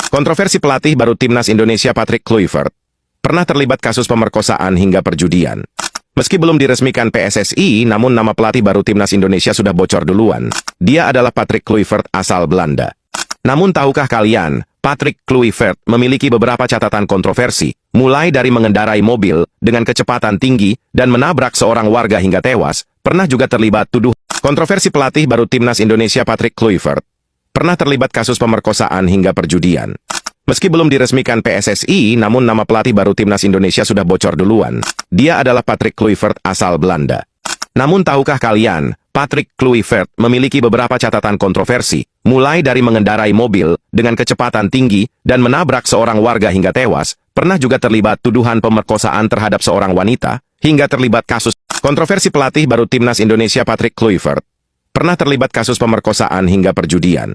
Kontroversi pelatih baru Timnas Indonesia Patrick Kluivert pernah terlibat kasus pemerkosaan hingga perjudian. Meski belum diresmikan PSSI, namun nama pelatih baru Timnas Indonesia sudah bocor duluan. Dia adalah Patrick Kluivert asal Belanda. Namun tahukah kalian, Patrick Kluivert memiliki beberapa catatan kontroversi, mulai dari mengendarai mobil dengan kecepatan tinggi dan menabrak seorang warga hingga tewas, pernah juga terlibat tuduh. Kontroversi pelatih baru Timnas Indonesia Patrick Kluivert pernah terlibat kasus pemerkosaan hingga perjudian. Meski belum diresmikan PSSI, namun nama pelatih baru Timnas Indonesia sudah bocor duluan. Dia adalah Patrick Kluivert asal Belanda. Namun tahukah kalian, Patrick Kluivert memiliki beberapa catatan kontroversi, mulai dari mengendarai mobil dengan kecepatan tinggi dan menabrak seorang warga hingga tewas, pernah juga terlibat tuduhan pemerkosaan terhadap seorang wanita, hingga terlibat kasus. Kontroversi pelatih baru Timnas Indonesia Patrick Kluivert pernah terlibat kasus pemerkosaan hingga perjudian.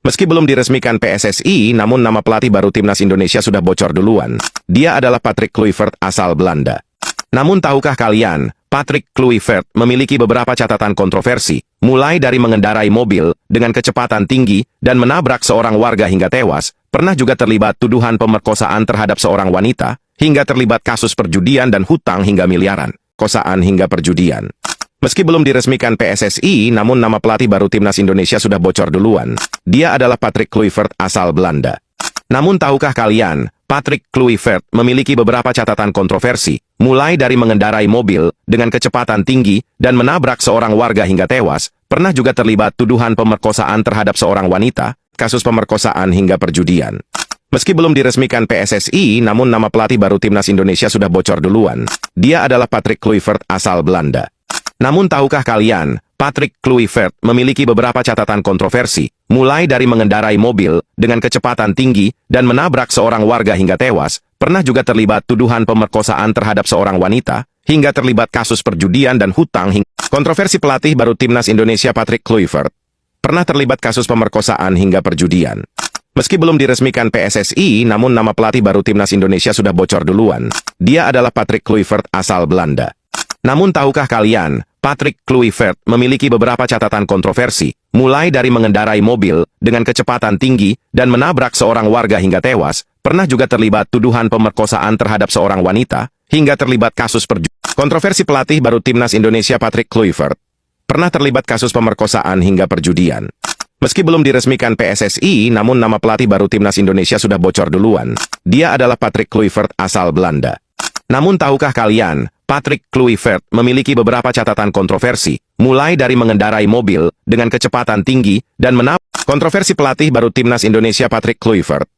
Meski belum diresmikan PSSI, namun nama pelatih baru Timnas Indonesia sudah bocor duluan. Dia adalah Patrick Kluivert asal Belanda. Namun tahukah kalian, Patrick Kluivert memiliki beberapa catatan kontroversi, mulai dari mengendarai mobil dengan kecepatan tinggi dan menabrak seorang warga hingga tewas, pernah juga terlibat tuduhan pemerkosaan terhadap seorang wanita, hingga terlibat kasus perjudian dan hutang hingga miliaran. Kosaan hingga perjudian. Meski belum diresmikan PSSI, namun nama pelatih baru Timnas Indonesia sudah bocor duluan. Dia adalah Patrick Kluivert asal Belanda. Namun tahukah kalian, Patrick Kluivert memiliki beberapa catatan kontroversi, mulai dari mengendarai mobil dengan kecepatan tinggi dan menabrak seorang warga hingga tewas, pernah juga terlibat tuduhan pemerkosaan terhadap seorang wanita, kasus pemerkosaan hingga perjudian. Meski belum diresmikan PSSI, namun nama pelatih baru Timnas Indonesia sudah bocor duluan. Dia adalah Patrick Kluivert asal Belanda. Namun tahukah kalian, Patrick Kluivert memiliki beberapa catatan kontroversi, mulai dari mengendarai mobil dengan kecepatan tinggi dan menabrak seorang warga hingga tewas, pernah juga terlibat tuduhan pemerkosaan terhadap seorang wanita, hingga terlibat kasus perjudian dan hutang. Kontroversi pelatih baru Timnas Indonesia Patrick Kluivert pernah terlibat kasus pemerkosaan hingga perjudian. Meski belum diresmikan PSSI, namun nama pelatih baru Timnas Indonesia sudah bocor duluan. Dia adalah Patrick Kluivert asal Belanda. Namun tahukah kalian, Patrick Kluivert memiliki beberapa catatan kontroversi, mulai dari mengendarai mobil dengan kecepatan tinggi dan menabrak seorang warga hingga tewas, pernah juga terlibat tuduhan pemerkosaan terhadap seorang wanita, hingga terlibat kasus perjudian. Kontroversi pelatih baru Timnas Indonesia Patrick Kluivert pernah terlibat kasus pemerkosaan hingga perjudian. Meski belum diresmikan PSSI, namun nama pelatih baru Timnas Indonesia sudah bocor duluan. Dia adalah Patrick Kluivert asal Belanda. Namun tahukah kalian, Patrick Kluivert memiliki beberapa catatan kontroversi, mulai dari mengendarai mobil dengan kecepatan tinggi dan menabrak. Kontroversi pelatih baru Timnas Indonesia Patrick Kluivert